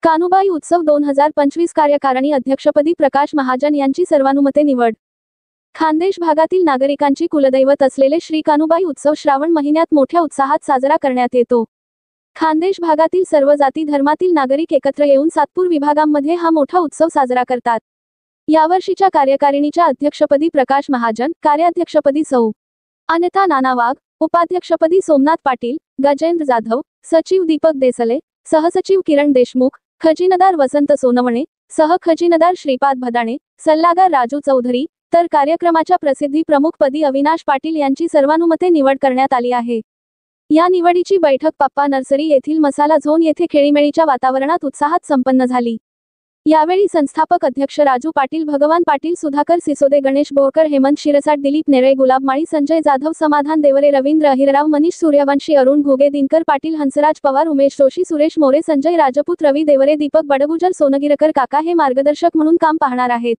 कानुबाई उत्सव 2025 कार्यकारिणी अध्यक्षपदी प्रकाश महाजन यांची सर्वानुमते निवड। खान्देश भागातील नागरिकांची कुलदैवत असलेले श्री कानुबाई उत्सव श्रावण महिन्यात मोठ्या उत्साहात साजरा करण्यात येतो। खान्देश भागातील सर्व जाती धर्मातील नागरिक एकत्र येऊन सातपूर विभागांमध्ये हा मोठा उत्सव साजरा करतात। यावर्षीच्या कार्यकारिणीच्या अध्यक्षपदी प्रकाश महाजन, कार्याध्यक्षपदी सौ अनिता नाना वाघ, उपाध्यक्षपदी सोमनाथ पाटील, गजेंद्र जाधव, सचिव दीपक देसले, सहसचिव किरण देशमुख, खजिनदार वसंत सोनवणे, सहखजिनदार श्रीपाद भदाणे, सल्लागार राजू चौधरी, तर कार्यक्रमाच्या प्रसिद्धी प्रमुख पदी अविनाश पाटील यांची सर्वानुमते निवड करण्यात आली आहे। या निवडीची बैठक पप्पा नर्सरी येथील मसाला झोन येथे खेळीमेळीच्या वातावरणात उत्साहात संपन्न झाली। यावेळी संस्थापक अध्यक्ष राजू पाटील, भगवान पाटील, सुधाकर सिसोदे, गणेश बोरकर, हेमंत शिरसाट, दिलीप नेरळे, गुलाब माळी, संजय जाधव, समाधान देवरे, रवींद्र अहिरराव, मनीष सूर्यवंशी, अरुण घुगे, दिनकर पाटील, हंसराज पवार, उमेश जोशी, सुरेश मोरे, संजय राजपूत, रवी देवरे, दीपक बडगुजर, सोनगिरकर काका हे मार्गदर्शक म्हणून काम पाहणार आहेत।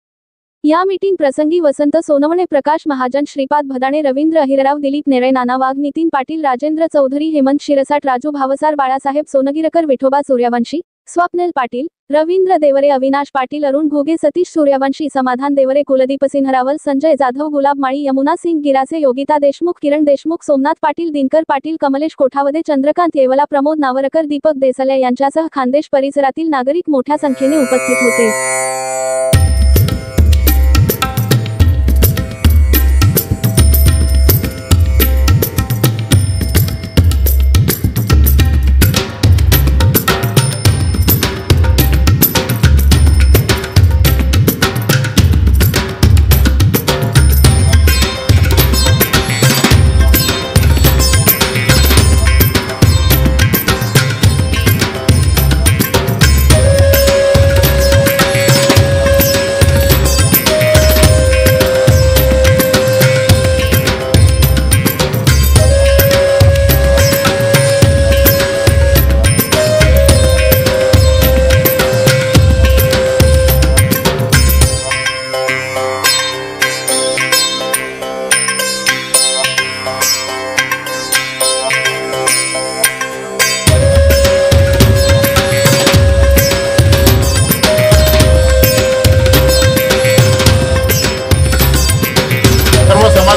या मीटिंग प्रसंगी वसंत सोनवणे, प्रकाश महाजन, श्रीपाद भदाणे, रवींद्र अहिरराव, दिलीप नेरळे, नाना वाघ, नितीन पाटील, राजेंद्र चौधरी, हेमंत शिरसाट, राजू भावसार, बाळासाहेब सोनगिरकर, विठोबा सूर्यवंशी, स्वप्नील पाटील, रवींद्र देवरे, अविनाश पाटील, अरुण घुगे, सतीश सूर्यवंशी, समाधान देवरे, कुलदीप सिंहरावल, संजय जाधव, गुलाब माळी, यमुना सिंग गिरासे, योगिता देशमुख, किरण देशमुख, सोमनाथ पाटील, दिनकर पाटील, कमलेश कोठावदे, चंद्रकांत येवला, प्रमोद नावरकर, दीपक देसले यांच्यासह खान्देश परिसरातील नागरिक मोठ्या संख्येने उपस्थित होते।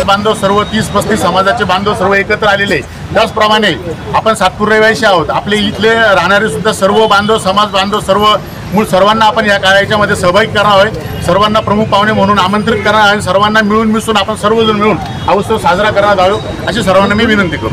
बांधव सर्व 30-35 समाजाचे बांधव सर्व एकत्र आलेले। त्याचप्रमाणे आपण सातपूर रहिवासी आहोत, आपले इथले राहणारे सुद्धा सर्व बांधव, समाज बांधव, सर्वांना आपण या कार्यामध्ये सहभागी करावे, सर्वांना प्रमुख पाहुणे म्हणून आमंत्रित करा आणि सर्वांना मिळून मिसळून आपण सर्वजण मिळून हा उत्सव साजरा करण्यात यावा अशी सर्वांना मी विनंती करतो।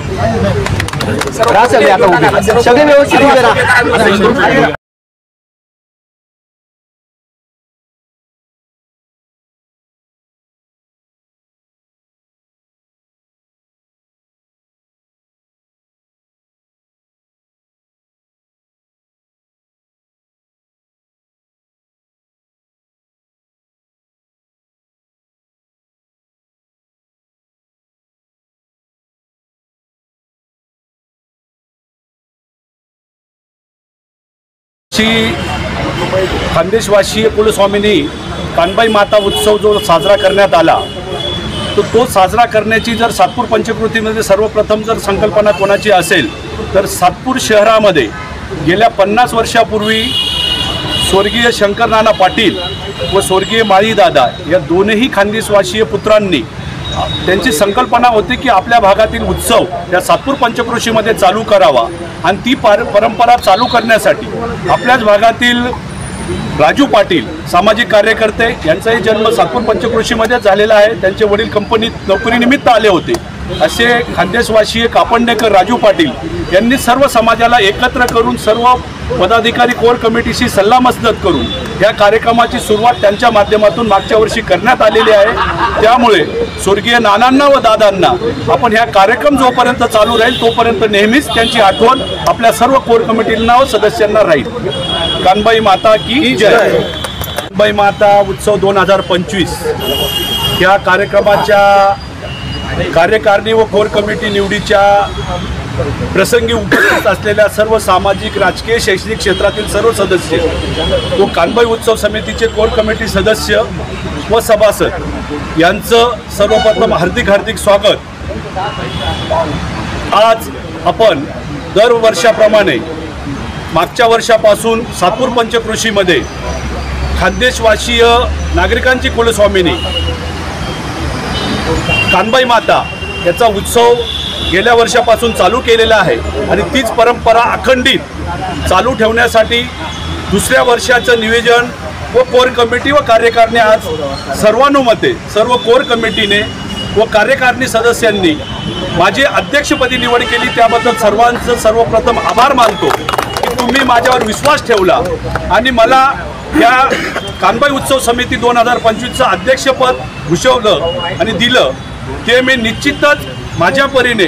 खानदेशवासीय कुलस्वामिनी कानुबाई माता उत्सव जो साजरा करण्यात आला तो साजरा करण्याची जर सातपूर पंचकृतीमध्ये सर्वप्रथम जर संकल्पना कोणाची असेल तर सातपूर शहरामध्ये गेल्या 50 वर्षापूर्वी स्वर्गीय शंकर नाना पाटील व स्वर्गीय माळी दादा या दोनही खानदेशवासीय पुत्रांनी त्यांची संकल्पना होती की आपल्या भागातील उत्सव या सातपूर पंचक्रोशीमध्ये चालू करावा आणि ती परंपरा चालू करण्यासाठी आपल्याच भागातील राजू पाटील सामाजिक कार्यकर्ते यांचाही जन्म सातपूर पंचक्रोशीमध्ये झालेला आहे। त्यांचे वडील कंपनीत नोकरीनिमित्त आले होते। असे खानदेशवासीय कापंडेकर राजू पाटील यांनी सर्व समाजाला एकत्र करून सर्व पदाधिकारी कोर कमिटीशी सल्लामसलत करून या कार्यक्रमाची सुरुवात त्यांच्या माध्यमातून मागच्या वर्षी करण्यात आलेली आहे। त्यामुळे स्वर्गीय नानांना व दादांना आपण ह्या कार्यक्रम जोपर्यंत चालू राहील तोपर्यंत नेहमीच त्यांची आठवण आपल्या सर्व कोर कमिटींना व सदस्यांना राहील। कानुबाई माता की जय। कानुबाई माता उत्सव 2025 या कार्यक्रमाच्या कार्यकारिणी व कोर कमिटी निवडीच्या प्रसंगी उपस्थित असलेल्या सर्व सामाजिक, राजकीय, शैक्षणिक क्षेत्रातील सर्व सदस्य व कानुबाई उत्सव समितीचे कोर कमिटी सदस्य व सभासद यांचं सर्वप्रथम हार्दिक स्वागत। आज आपण दरवर्षाप्रमाणे मागच्या वर्षापासून सातपूर पंचक्रोशीमध्ये खानदेशवासीय नागरिकांची कुलस्वामिनी कानबाई माता याचा उत्सव गेल्या वर्षापासून चालू केलेला आहे आणि तीच परंपरा अखंडित चालू ठेवण्यासाठी दुसऱ्या वर्षाचं नियोजन व कोर कमिटी व कार्यकारिणी आज सर्वानुमते सर्व कोर कमिटीने व कार्यकारिणी सदस्यांनी माझी अध्यक्षपदी निवड केली, त्याबद्दल सर्वांचं सर्वप्रथम आभार मानतो की तुम्ही माझ्यावर विश्वास ठेवला आणि मला या कानबाई उत्सव समिती 2025चं अध्यक्षपद भूषवलं आणि दिलं। ते मी निश्चितच माझ्या परीने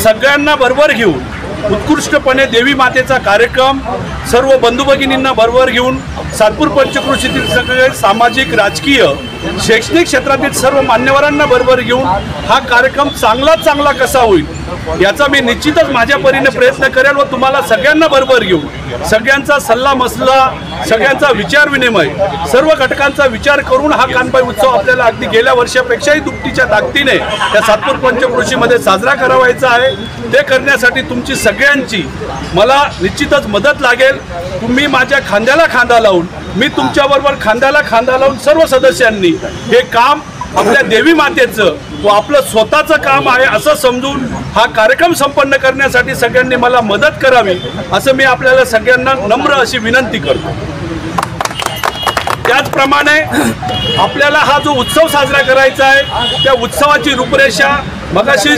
सगळ्यांना बरोबर घेऊन उत्कृष्टपणे देवी मातेचा कार्यक्रम सर्व बंधू भगिनींना बरोबर घेऊन सातपूर पंचक्रोशीतील सगळे सामाजिक राजकीय शैक्षणिक क्षेत्रातील सर्व मान्यवरांना बरोबर घेऊन हा कार्यक्रम चांगलात चांगला कसा होईल याचा मी निश्चितच माझ्या परीने प्रयत्न करेल व तुम्हाला सगळ्यांना बरोबर घेऊन सगळ्यांचा सल्ला मसला सगळ्यांचा विचार विनिमय सर्व घटकांचा विचार करून हा कानबाई उत्सव आपल्याला अगदी गेल्या वर्षापेक्षाही दुपटीच्या ताकदीने या सातपूर पंचक्रोशीमध्ये साजरा करावायचा आहे। ते करण्यासाठी तुमची सगळ्यांची मला निश्चितच मदत लागेल। तुम्ही माझ्या खांद्याला खांदा लावून मी तुमच्याबरोबर खांद्याला खांदा लावून सर्व सदस्यांनी हे काम आपल्या देवी मातेचं व आपलं स्वतःचं काम आहे असं समजून हा कार्यक्रम संपन्न करण्यासाठी सगळ्यांनी मला मदत करावी असं मी आपल्याला सगळ्यांना नम्र अशी विनंती करतो। त्याचप्रमाणे आपल्याला हा जो उत्सव साजरा करायचा आहे त्या उत्सवाची रूपरेषा मगाशी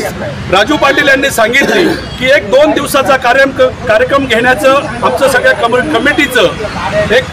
राजू पाटील यांनी सांगितली की 1-2 दिवसाचा कार्यक्रम घेण्याचं आमचं सगळ्या कमिटीचं एक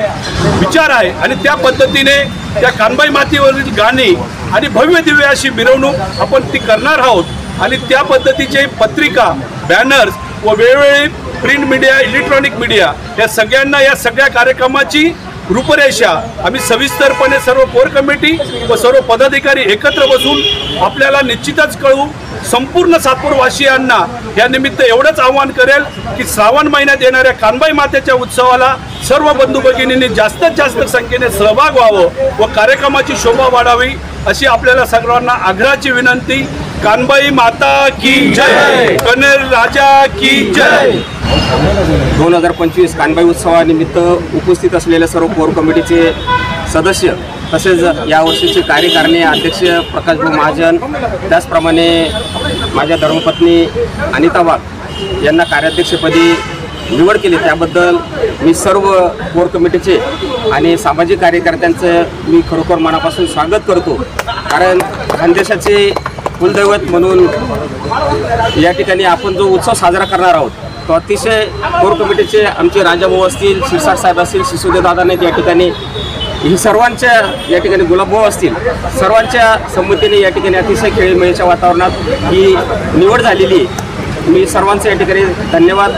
विचार आहे आणि त्या पद्धतीने त्या कानबाई मातेवरील गाणी आणि भव्य दिव्य अशी मिरवणूक आपण ती करणार आहोत आणि त्या पद्धतीचे पत्रिका बॅनर्स व वेगवेगळी प्रिंट मीडिया इलेक्ट्रॉनिक मीडिया या सगळ्यांना या सगळ्या कार्यक्रमाची रूपरेषा आम्ही सविस्तरपणे सर्व कोर कमिटी व सर्व पदाधिकारी एकत्र बसून आपल्याला निश्चितच कळवू। संपूर्ण सातपूरवासियांना या निमित्त एवढंच आवाहन करेल की श्रावण महिन्यात येणाऱ्या कानबाई मातेच्या उत्सवाला सर्व बंधू भगिनींनी जास्तीत जास्त संख्येने सहभाग व्हावं व कार्यक्रमाची शोभा वाढावी अशी आपल्याला सर्वांना आग्रहाची विनंती। कानबाई माता की जय, कनेर राजा की जय। 2025 कानबाई उत्सवानिमित्त उपस्थित असलेल्या सर्व कोर कमिटीचे सदस्य तसेच यावर्षीचे कार्यकारिणी अध्यक्ष प्रकाशभाऊ महाजन त्याचप्रमाणे माझ्या धर्मपत्नी अनिता वाघ यांना कार्याध्यक्षपदी निवड केली त्याबद्दल मी सर्व कोर कमिटीचे आणि सामाजिक कार्यकर्त्यांचं मी खरोखर मनापासून स्वागत करतो। कारण खानदेशाचे कुलदैवत म्हणून या ठिकाणी आपण जो उत्सव साजरा करणार आहोत तो अतिशय कोर कमिटीचे आमचे राजाभाऊ असतील, शिरसाट साहेब असतील, सिसोदे दादा नाहीत या ठिकाणी ही सर्वांच्या या ठिकाणी गुलाबभाऊ असतील सर्वांच्या संमतीने या ठिकाणी अतिशय खेळीमेळीच्या वातावरणात ही निवड झालेली। मी सर्वांचे या ठिकाणी धन्यवाद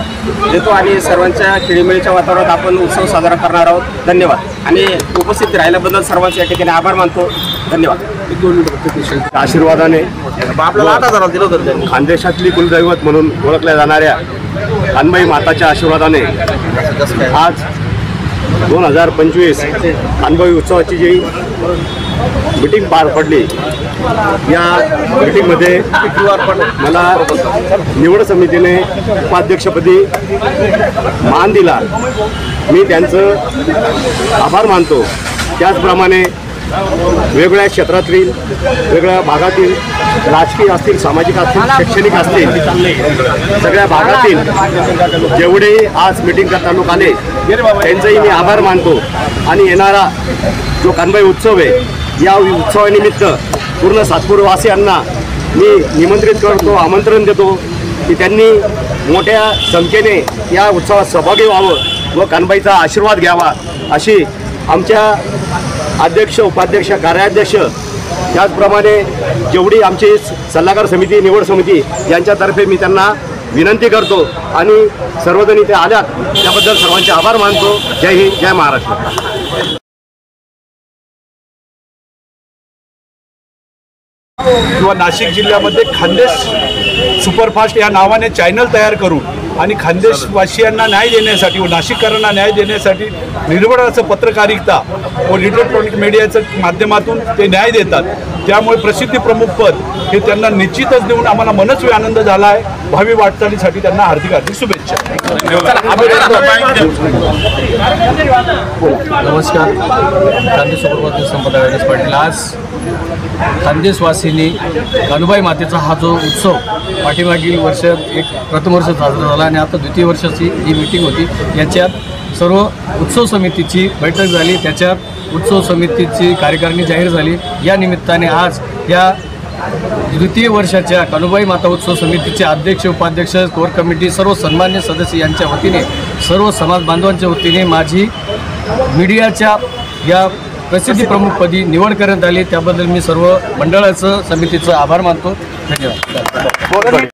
देतो आणि सर्वांच्या खेळीमेळीच्या वातावरणात आपण उत्सव साजरा करणार आहोत। धन्यवाद आणि उपस्थित राहिल्याबद्दल सर्वांचे या ठिकाणी आभार मानतो। धन्यवाद। आशीर्वादाने खानदेशातली कुलदैवत म्हणून ओळखल्या जाणाऱ्या कानबाई माताच्या आशीर्वादाने आज 2025 कानबाई उत्सवाची जी मीटिंग पार पडली या मीटिंगमध्ये मला निवड समितीने उपाध्यक्षपदी मान दिला, मी त्यांचं आभार मानतो। त्याचप्रमाणे वेगवेगळ्या क्षेत्रातील वेगवेगळ्या भागातील राजकीय असतील, सामाजिक असतील, शैक्षणिक असतील सगळ्या भागातील जेवढे आज मीटिंग करता लोक आले त्यांचंही मी आभार मानतो आणि येणारा जो कानबाई उत्सव आहे या उत्सवानिमित्त पूर्ण सातपूरवासियांना मी निमंत्रित करतो, आमंत्रण देतो की त्यांनी मोठ्या संख्येने या उत्सवात सहभागी व्हावं व कानबाईचा आशीर्वाद घ्यावा अशी आमच्या अध्यक्ष, उपाध्यक्ष, कार्याध्यक्ष त्याचप्रमाणे जेवढी आमची सल्लागार समिती, निवड समिती यांच्यातर्फे मी त्यांना विनंती करतो आणि सर्वजण इथे आल्यात त्याबद्दल सर्वांचे आभार मानतो। जय हिंद, जय महाराष्ट्र। किंवा नाशिक जिल्ह्यामध्ये खानदेश सुपरफास्ट या नावाने चॅनल तयार करून आणि खानदेशवासियांना न्याय देण्यासाठी व नाशिककरांना न्याय देण्यासाठी निर्भराचं पत्रकारिता व इलेक्ट्रॉनिक मीडियाच्या माध्यमातून ते न्याय देतात। त्यामुळे प्रसिद्धी प्रमुख पद हे त्यांना निश्चितच देऊन आम्हाला मनस्वी आनंद झाला आहे। भावी वाटचालीसाठी त्यांना हार्दिक हार्दिक शुभेच्छा. नमस्कार. खानदेश सुप्रभात संपदा गणेश पाटील. आज खानदेशवासींनी कानुबाई मातेचा हा जो उत्सव पाठीमागील वर्ष एक प्रथम वर्ष साजरा झाला आणि आता द्वितीय वर्षाची जी मीटिंग होती याच्यात सर्व उत्सव समितीची बैठक झाली. त्याच्यात उत्सव समितीची कार्यकारिणी जाहीर झाली. या निमित्ताने आज या द्वितीय वर्षाच्या कानुबाई माता उत्सव समितीचे अध्यक्ष उपाध्यक्ष कोर कमिटी सर्व सन्मान्य सदस्य यांच्या वतीने सर्व समाज बांधवांच्या वतीने माझी मीडियाच्या या प्रसिद्धी प्रमुखपदी निवड करण्यात आली. त्याबद्दल मी सर्व मंडळाचं समितीचं आभार मानतो. धन्यवाद.